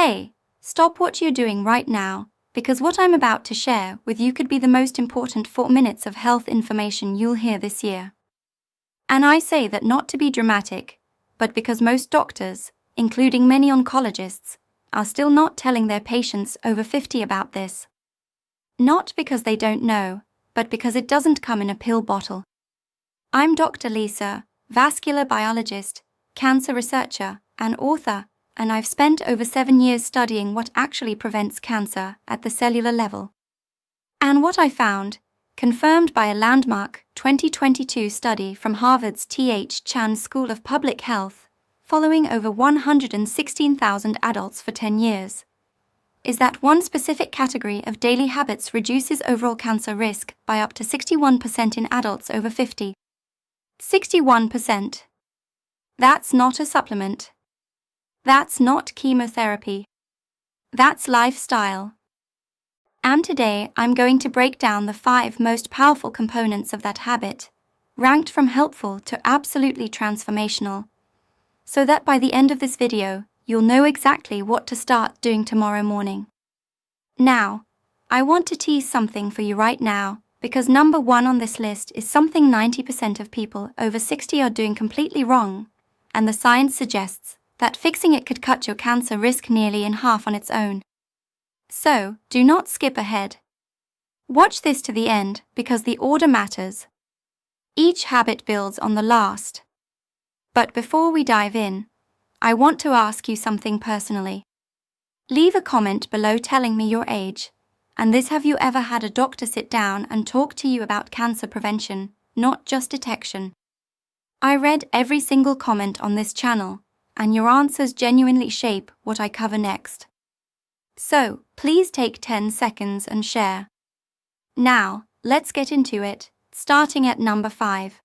Hey, stop what you're doing right now, because what I'm about to share with you could be the most important 4 minutes of health information you'll hear this year. And I say that not to be dramatic, but because most doctors, including many oncologists, are still not telling their patients over 50 about this. Not because they don't know, but because it doesn't come in a pill bottle. I'm Dr. Lisa, vascular biologist, cancer researcher, and author, and I've spent over 7 years studying what actually prevents cancer at the cellular level. And what I found, confirmed by a landmark 2022 study from Harvard's T.H. Chan School of Public Health, following over 116,000 adults for 10 years, is that one specific category of daily habits reduces overall cancer risk by up to 61% in adults over 50. 61%. That's not a supplement. That's not chemotherapy. That's lifestyle. And today I'm going to break down the 5 most powerful components of that habit, ranked from helpful to absolutely transformational, so that by the end of this video, you'll know exactly what to start doing tomorrow morning. Now, I want to tease something for you right now, because number 1 on this list is something 90% of people over 60 are doing completely wrong, and the science suggests that fixing it could cut your cancer risk nearly in half on its own. So, do not skip ahead. Watch this to the end because the order matters. Each habit builds on the last. But before we dive in, I want to ask you something personally. Leave a comment below telling me your age, and this: have you ever had a doctor sit down and talk to you about cancer prevention, not just detection? I read every single comment on this channel, and your answers genuinely shape what I cover next. So, please take 10 seconds and share. Now, let's get into it, starting at number 5.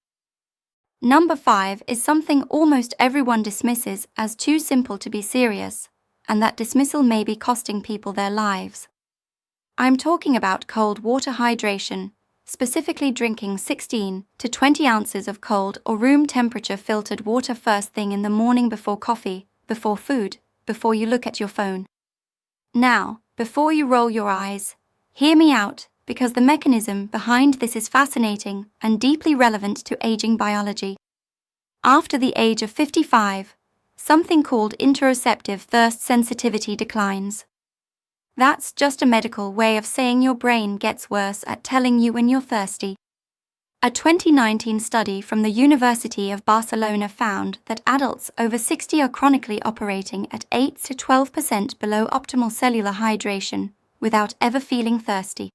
Number 5 is something almost everyone dismisses as too simple to be serious, and that dismissal may be costing people their lives. I'm talking about cold water hydration, specifically drinking 16 to 20 ounces of cold or room temperature filtered water first thing in the morning before coffee, before food, before you look at your phone. Now, before you roll your eyes, hear me out, because the mechanism behind this is fascinating and deeply relevant to aging biology. After the age of 55, something called interoceptive thirst sensitivity declines. That's just a medical way of saying your brain gets worse at telling you when you're thirsty. A 2019 study from the University of Barcelona found that adults over 60 are chronically operating at 8 to 12% below optimal cellular hydration without ever feeling thirsty.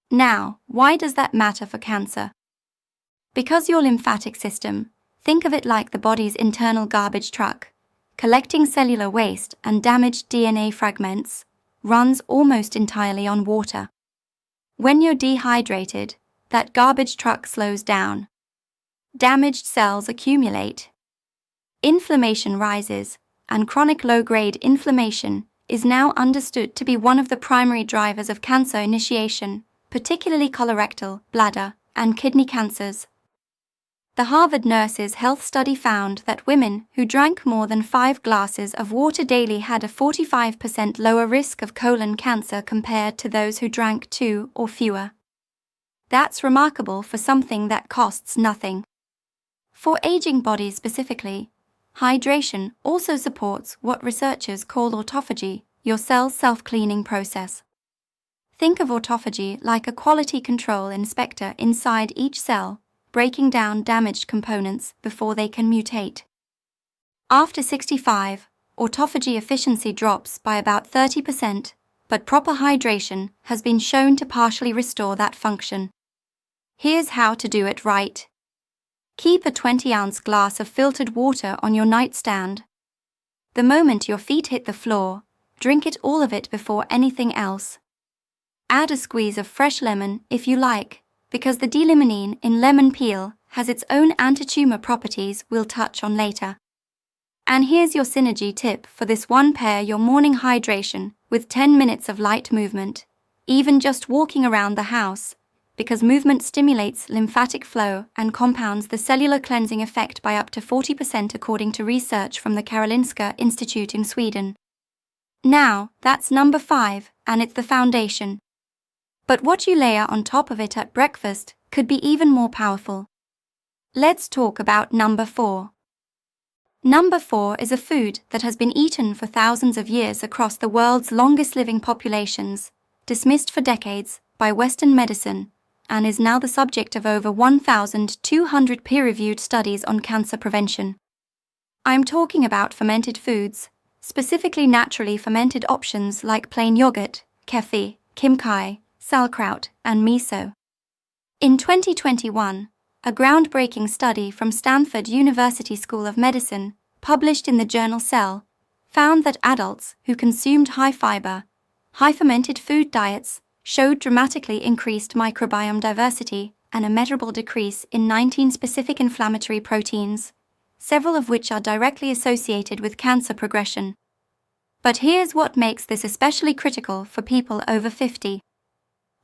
Now, why does that matter for cancer? Because your lymphatic system, think of it like the body's internal garbage truck, collecting cellular waste and damaged DNA fragments, runs almost entirely on water. When you're dehydrated, that garbage truck slows down. Damaged cells accumulate. Inflammation rises, and chronic low-grade inflammation is now understood to be one of the primary drivers of cancer initiation, particularly colorectal, bladder, and kidney cancers. The Harvard Nurses' Health Study found that women who drank more than 5 glasses of water daily had a 45% lower risk of colon cancer compared to those who drank 2 or fewer. That's remarkable for something that costs nothing. For aging bodies specifically, hydration also supports what researchers call autophagy, your cell's self-cleaning process. Think of autophagy like a quality control inspector inside each cell, breaking down damaged components before they can mutate. After 65, autophagy efficiency drops by about 30%, but proper hydration has been shown to partially restore that function. Here's how to do it right. Keep a 20-ounce glass of filtered water on your nightstand. The moment your feet hit the floor, drink all of it before anything else. Add a squeeze of fresh lemon if you like, because the D-limonene in lemon peel has its own anti-tumor properties we'll touch on later. And here's your synergy tip for this one: pair your morning hydration with 10 minutes of light movement, even just walking around the house, because movement stimulates lymphatic flow and compounds the cellular cleansing effect by up to 40% according to research from the Karolinska Institute in Sweden. Now, that's number 5, and it's the foundation. But what you layer on top of it at breakfast could be even more powerful. Let's talk about number 4. Number 4 is a food that has been eaten for thousands of years across the world's longest living populations, dismissed for decades by Western medicine, and is now the subject of over 1,200 peer-reviewed studies on cancer prevention. I'm talking about fermented foods, specifically naturally fermented options like plain yogurt, kefir, kimchi, sauerkraut, and miso. In 2021, a groundbreaking study from Stanford University School of Medicine, published in the journal Cell, found that adults who consumed high-fiber, high-fermented food diets showed dramatically increased microbiome diversity and a measurable decrease in 19 specific inflammatory proteins, several of which are directly associated with cancer progression. But here's what makes this especially critical for people over 50.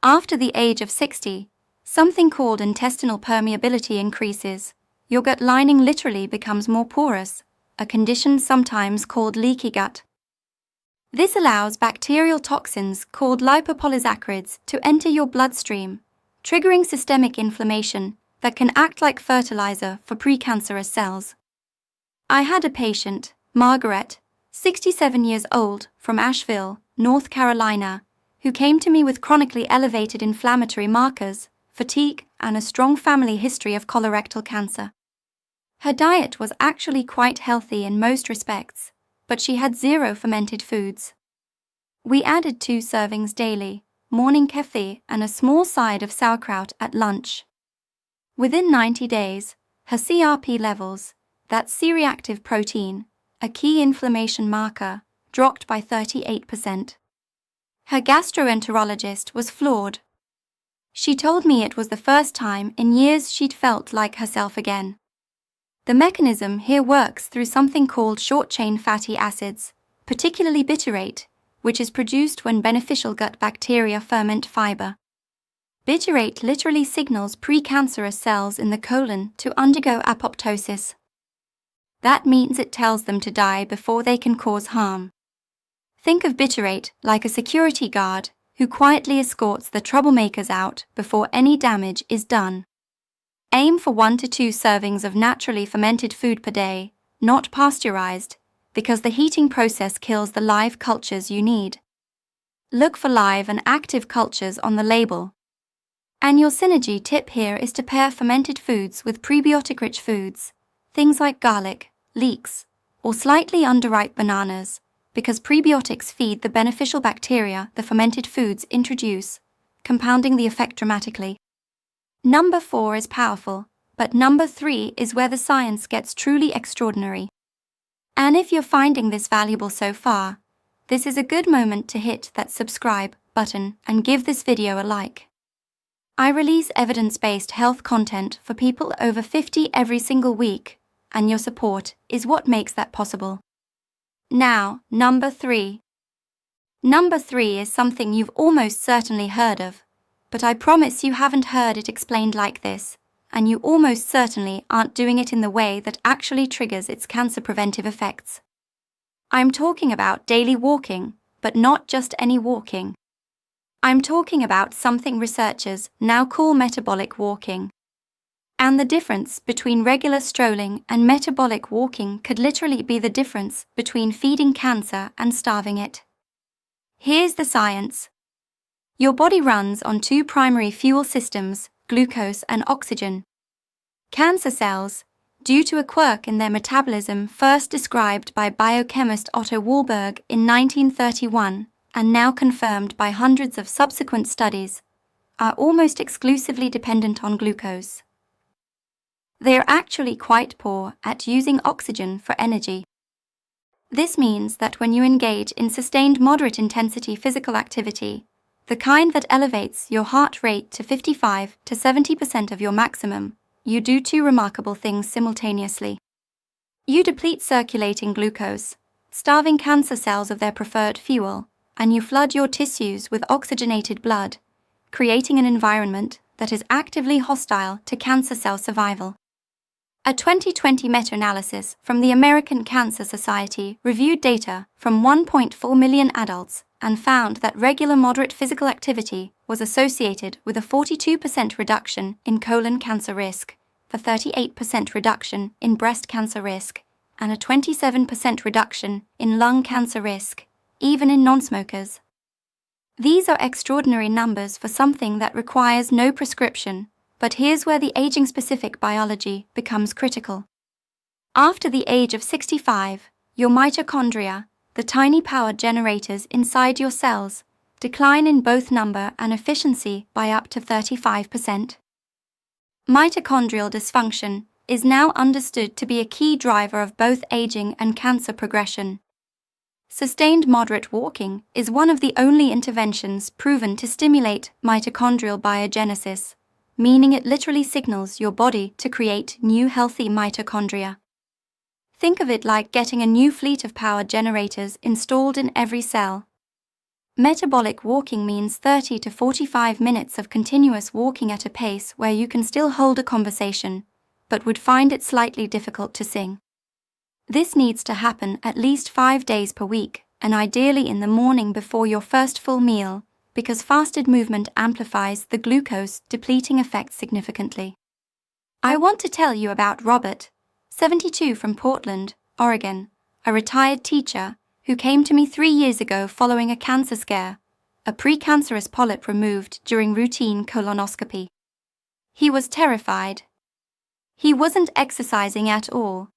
After the age of 60, something called intestinal permeability increases. Your gut lining literally becomes more porous, a condition sometimes called leaky gut. This allows bacterial toxins called lipopolysaccharides to enter your bloodstream, triggering systemic inflammation that can act like fertilizer for precancerous cells. I had a patient, Margaret, 67 years old, from Asheville, North Carolina, who came to me with chronically elevated inflammatory markers, fatigue, and a strong family history of colorectal cancer. Her diet was actually quite healthy in most respects, but she had 0 fermented foods. We added 2 servings daily, morning kefir and a small side of sauerkraut at lunch. Within 90 days, her CRP levels, that's C-reactive protein, a key inflammation marker, dropped by 38%. Her gastroenterologist was floored. She told me it was the first time in years she'd felt like herself again. The mechanism here works through something called short-chain fatty acids, particularly butyrate, which is produced when beneficial gut bacteria ferment fiber. Butyrate literally signals precancerous cells in the colon to undergo apoptosis. That means it tells them to die before they can cause harm. Think of butyrate like a security guard who quietly escorts the troublemakers out before any damage is done. Aim for 1 to 2 servings of naturally fermented food per day, not pasteurized, because the heating process kills the live cultures you need. Look for live and active cultures on the label. And your synergy tip here is to pair fermented foods with prebiotic-rich foods, things like garlic, leeks, or slightly underripe bananas, because prebiotics feed the beneficial bacteria the fermented foods introduce, compounding the effect dramatically. Number 4 is powerful, but number 3 is where the science gets truly extraordinary. And if you're finding this valuable so far, this is a good moment to hit that subscribe button and give this video a like. I release evidence-based health content for people over 50 every single week, and your support is what makes that possible. Now, number 3. Number 3 is something you've almost certainly heard of, but I promise you haven't heard it explained like this, and you almost certainly aren't doing it in the way that actually triggers its cancer preventive effects. I'm talking about daily walking, but not just any walking. I'm talking about something researchers now call metabolic walking. And the difference between regular strolling and metabolic walking could literally be the difference between feeding cancer and starving it. Here's the science. Your body runs on 2 primary fuel systems, glucose and oxygen. Cancer cells, due to a quirk in their metabolism first described by biochemist Otto Warburg in 1931 and now confirmed by hundreds of subsequent studies, are almost exclusively dependent on glucose. They are actually quite poor at using oxygen for energy. This means that when you engage in sustained moderate intensity physical activity, the kind that elevates your heart rate to 55 to 70% of your maximum, you do 2 remarkable things simultaneously. You deplete circulating glucose, starving cancer cells of their preferred fuel, and you flood your tissues with oxygenated blood, creating an environment that is actively hostile to cancer cell survival. A 2020 meta-analysis from the American Cancer Society reviewed data from 1.4 million adults and found that regular moderate physical activity was associated with a 42% reduction in colon cancer risk, a 38% reduction in breast cancer risk, and a 27% reduction in lung cancer risk, even in non-smokers. These are extraordinary numbers for something that requires no prescription, but here's where the aging-specific biology becomes critical. After the age of 65, your mitochondria, the tiny power generators inside your cells, decline in both number and efficiency by up to 35%. Mitochondrial dysfunction is now understood to be a key driver of both aging and cancer progression. Sustained moderate walking is one of the only interventions proven to stimulate mitochondrial biogenesis, meaning it literally signals your body to create new healthy mitochondria. Think of it like getting a new fleet of power generators installed in every cell. Metabolic walking means 30 to 45 minutes of continuous walking at a pace where you can still hold a conversation, but would find it slightly difficult to sing. This needs to happen at least 5 days per week, and ideally in the morning before your first full meal, because fasted movement amplifies the glucose-depleting effect significantly. I want to tell you about Robert, 72 from Portland, Oregon, a retired teacher who came to me 3 years ago following a cancer scare, a precancerous polyp removed during routine colonoscopy. He was terrified. He wasn't exercising at all.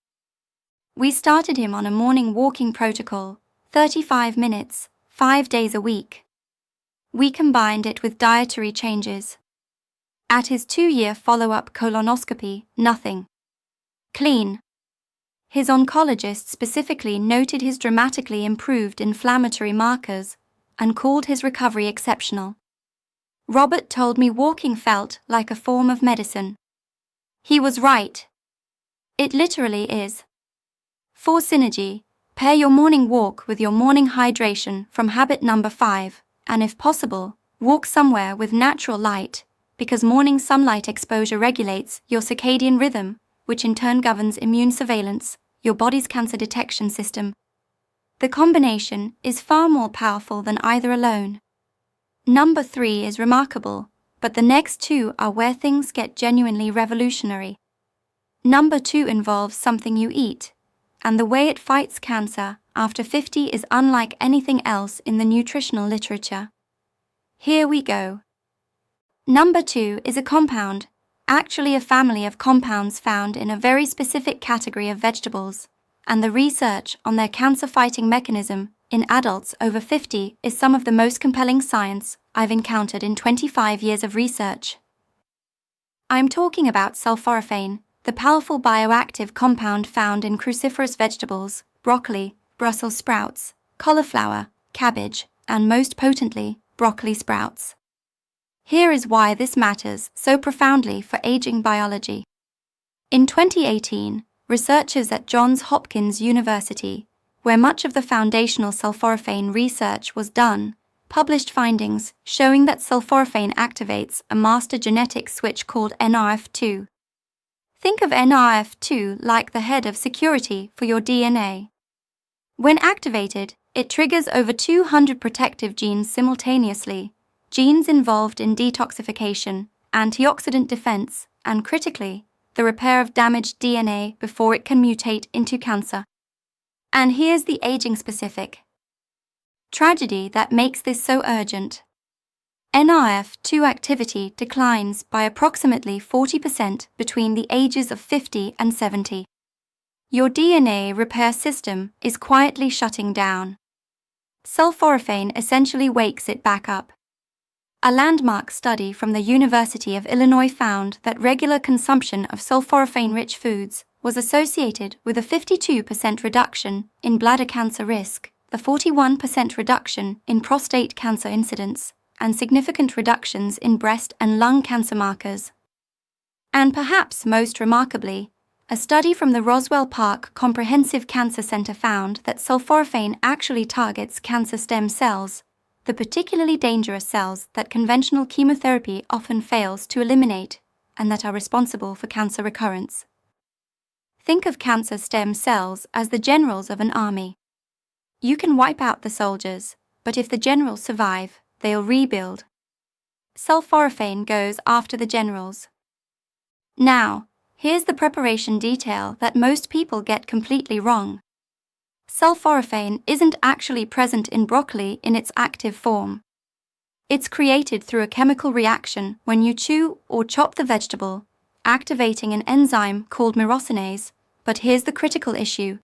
We started him on a morning walking protocol, 35 minutes, 5 days a week. We combined it with dietary changes. At his 2-year follow-up colonoscopy, nothing. Clean. His oncologist specifically noted his dramatically improved inflammatory markers and called his recovery exceptional. Robert told me walking felt like a form of medicine. He was right. It literally is. For synergy, pair your morning walk with your morning hydration from habit number 5, and if possible, walk somewhere with natural light, because morning sunlight exposure regulates your circadian rhythm, which in turn governs immune surveillance, your body's cancer detection system. The combination is far more powerful than either alone. Number 3 is remarkable, but the next 2 are where things get genuinely revolutionary. Number 2 involves something you eat, and the way it fights cancer after 50 is unlike anything else in the nutritional literature. Here we go. Number 2 is a compound, actually a family of compounds found in a very specific category of vegetables, and the research on their cancer-fighting mechanism in adults over 50 is some of the most compelling science I've encountered in 25 years of research. I'm talking about sulforaphane, the powerful bioactive compound found in cruciferous vegetables, broccoli, Brussels sprouts, cauliflower, cabbage, and most potently, broccoli sprouts. Here is why this matters so profoundly for aging biology. In 2018, researchers at Johns Hopkins University, where much of the foundational sulforaphane research was done, published findings showing that sulforaphane activates a master genetic switch called NRF2. Think of NRF2 like the head of security for your DNA. When activated, it triggers over 200 protective genes simultaneously, genes involved in detoxification, antioxidant defense, and critically, the repair of damaged DNA before it can mutate into cancer. And here's the aging-specific tragedy that makes this so urgent. NRF2 activity declines by approximately 40% between the ages of 50 and 70. Your DNA repair system is quietly shutting down. Sulforaphane essentially wakes it back up. A landmark study from the University of Illinois found that regular consumption of sulforaphane-rich foods was associated with a 52% reduction in bladder cancer risk, a 41% reduction in prostate cancer incidence, and significant reductions in breast and lung cancer markers. And perhaps most remarkably, a study from the Roswell Park Comprehensive Cancer Center found that sulforaphane actually targets cancer stem cells, the particularly dangerous cells that conventional chemotherapy often fails to eliminate and that are responsible for cancer recurrence. Think of cancer stem cells as the generals of an army. You can wipe out the soldiers, but if the generals survive, they'll rebuild. Sulforaphane goes after the generals. Now, here's the preparation detail that most people get completely wrong. Sulforaphane isn't actually present in broccoli in its active form. It's created through a chemical reaction when you chew or chop the vegetable, activating an enzyme called myrosinase. But here's the critical issue.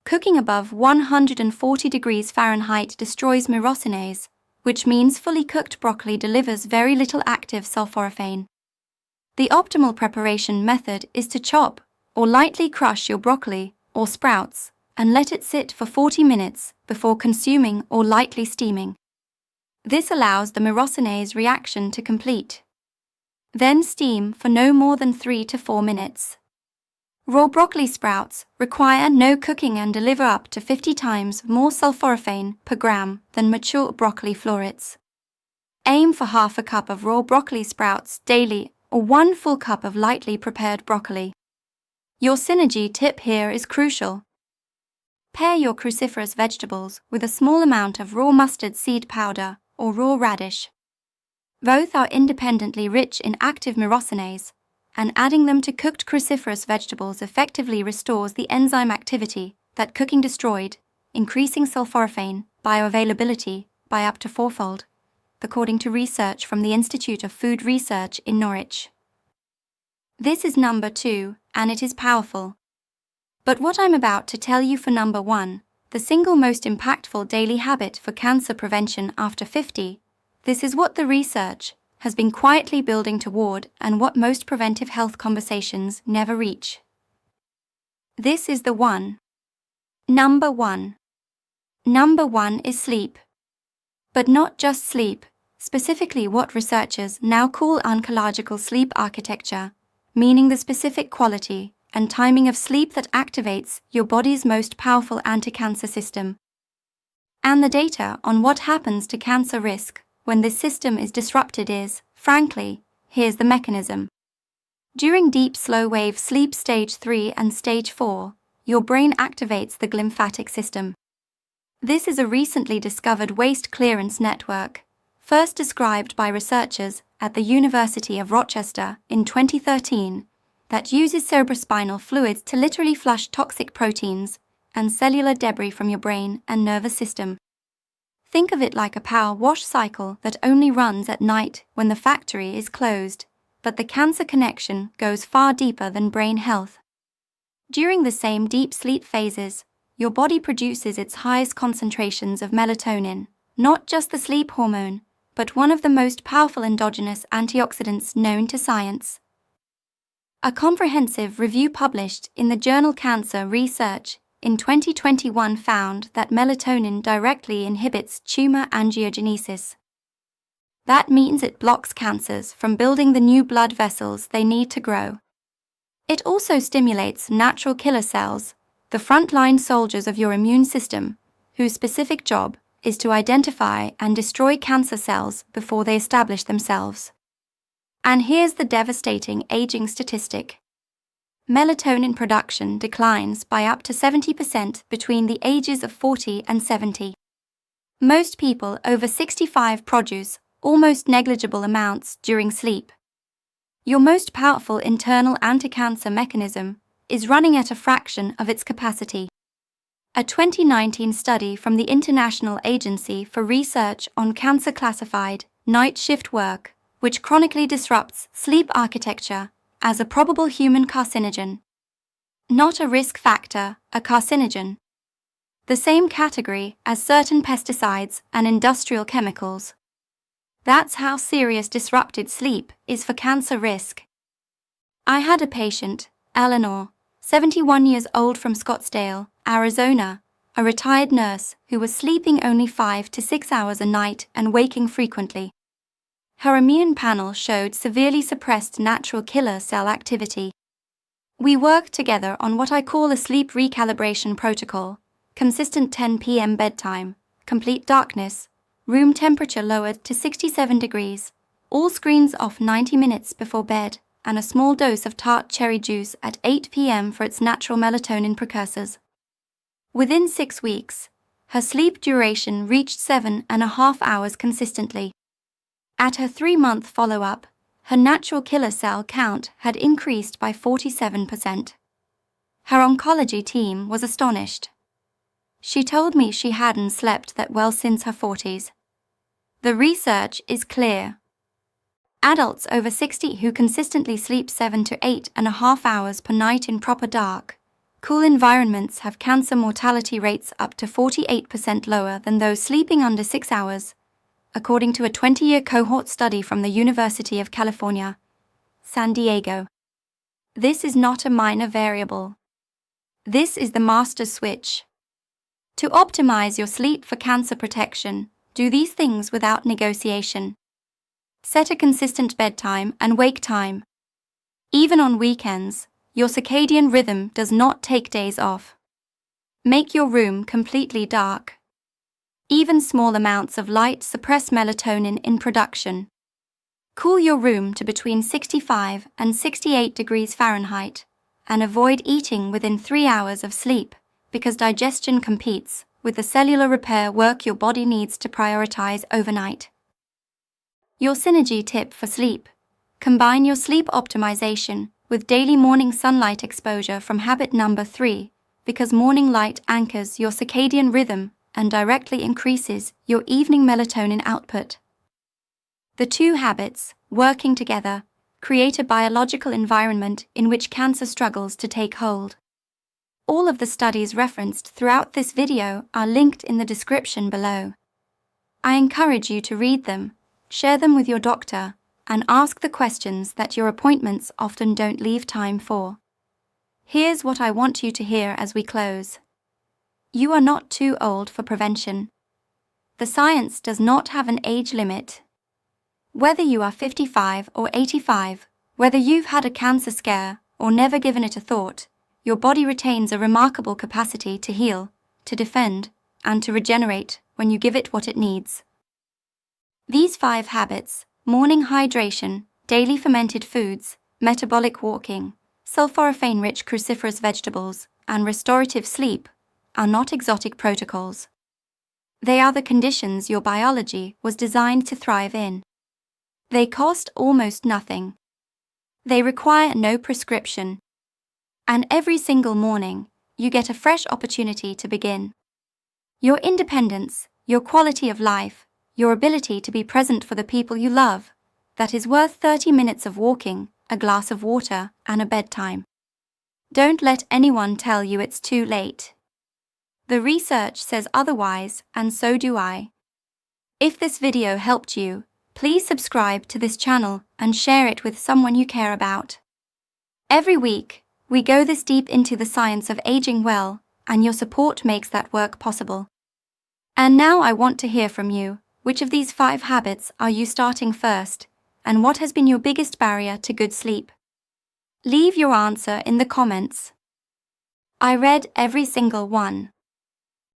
Cooking above 140 degrees Fahrenheit destroys myrosinase, which means fully cooked broccoli delivers very little active sulforaphane. The optimal preparation method is to chop or lightly crush your broccoli or sprouts and let it sit for 40 minutes before consuming or lightly steaming. This allows the myrosinase reaction to complete. Then steam for no more than 3 to 4 minutes. Raw broccoli sprouts require no cooking and deliver up to 50 times more sulforaphane per gram than mature broccoli florets. Aim for half a cup of raw broccoli sprouts daily or 1 full cup of lightly prepared broccoli. Your synergy tip here is crucial. Pair your cruciferous vegetables with a small amount of raw mustard seed powder or raw radish. Both are independently rich in active myrosinase, and adding them to cooked cruciferous vegetables effectively restores the enzyme activity that cooking destroyed, increasing sulforaphane bioavailability by up to 4-fold, according to research from the Institute of Food Research in Norwich. This is number 2, and it is powerful. But what I'm about to tell you for number 1, the single most impactful daily habit for cancer prevention after 50, this is what the research has been quietly building toward and what most preventive health conversations never reach. This is the one. Number 1. Number 1 is sleep. But not just sleep, specifically what researchers now call oncological sleep architecture, meaning the specific quality and timing of sleep that activates your body's most powerful anti-cancer system. And the data on what happens to cancer risk when this system is disrupted is, frankly, here's the mechanism. During deep slow-wave sleep stage 3 and stage 4, your brain activates the glymphatic system. This is a recently discovered waste clearance network, first described by researchers at the University of Rochester in 2013, that uses cerebrospinal fluids to literally flush toxic proteins and cellular debris from your brain and nervous system. Think of it like a power wash cycle that only runs at night when the factory is closed, but the cancer connection goes far deeper than brain health. During the same deep sleep phases, your body produces its highest concentrations of melatonin, not just the sleep hormone, but one of the most powerful endogenous antioxidants known to science. A comprehensive review published in the journal Cancer Research in 2021 found that melatonin directly inhibits tumor angiogenesis. That means it blocks cancers from building the new blood vessels they need to grow. It also stimulates natural killer cells, the frontline soldiers of your immune system, whose specific job is to identify and destroy cancer cells before they establish themselves. And here's the devastating aging statistic. Melatonin production declines by up to 70% between the ages of 40 and 70. Most people over 65 produce almost negligible amounts during sleep. Your most powerful internal anti-cancer mechanism is running at a fraction of its capacity. A 2019 study from the International Agency for Research on Cancer classified night shift work, which chronically disrupts sleep architecture, as a probable human carcinogen. Not a risk factor, a carcinogen. The same category as certain pesticides and industrial chemicals. That's how serious disrupted sleep is for cancer risk. I had a patient, Eleanor, 71 years old from Scottsdale, Arizona, a retired nurse who was sleeping only 5 to 6 hours a night and waking frequently. Her immune panel showed severely suppressed natural killer cell activity. We worked together on what I call a sleep recalibration protocol: consistent 10 p.m. bedtime, complete darkness, room temperature lowered to 67 degrees, all screens off 90 minutes before bed, and a small dose of tart cherry juice at 8 p.m. for its natural melatonin precursors. Within 6 weeks, her sleep duration reached 7.5 hours consistently. At her 3-month follow-up, her natural killer cell count had increased by 47%. Her oncology team was astonished. She told me she hadn't slept that well since her 40s. The research is clear. Adults over 60 who consistently sleep 7 to 8.5 hours per night in proper dark, cool environments have cancer mortality rates up to 48% lower than those sleeping under 6 hours, according to a 20-year cohort study from the University of California, San Diego. This is not a minor variable. This is the master switch. To optimize your sleep for cancer protection, do these things without negotiation. Set a consistent bedtime and wake time. Even on weekends, your circadian rhythm does not take days off. Make your room completely dark. Even small amounts of light suppress melatonin in production. Cool your room to between 65 and 68 degrees Fahrenheit, and avoid eating within 3 hours of sleep, because digestion competes with the cellular repair work your body needs to prioritize overnight. Your synergy tip for sleep: combine your sleep optimization with daily morning sunlight exposure from habit number 3, because morning light anchors your circadian rhythm and directly increases your evening melatonin output. The two habits, working together, create a biological environment in which cancer struggles to take hold. All of the studies referenced throughout this video are linked in the description below. I encourage you to read them, share them with your doctor, and ask the questions that your appointments often don't leave time for. Here's what I want you to hear as we close. You are not too old for prevention. The science does not have an age limit. Whether you are 55 or 85, whether you've had a cancer scare or never given it a thought, your body retains a remarkable capacity to heal, to defend, and to regenerate when you give it what it needs. These 5 habits, morning hydration, daily fermented foods, metabolic walking, sulforaphane-rich cruciferous vegetables, and restorative sleep, are not exotic protocols. They are the conditions your biology was designed to thrive in. They cost almost nothing. They require no prescription. And every single morning, you get a fresh opportunity to begin. Your independence, your quality of life, your ability to be present for the people you love, that is worth 30 minutes of walking, a glass of water, and a bedtime. Don't let anyone tell you it's too late. The research says otherwise, and so do I. If this video helped you, please subscribe to this channel and share it with someone you care about. Every week, we go this deep into the science of aging well, and your support makes that work possible. And now I want to hear from you. Which of these 5 habits are you starting first, and what has been your biggest barrier to good sleep? Leave your answer in the comments. I read every single one.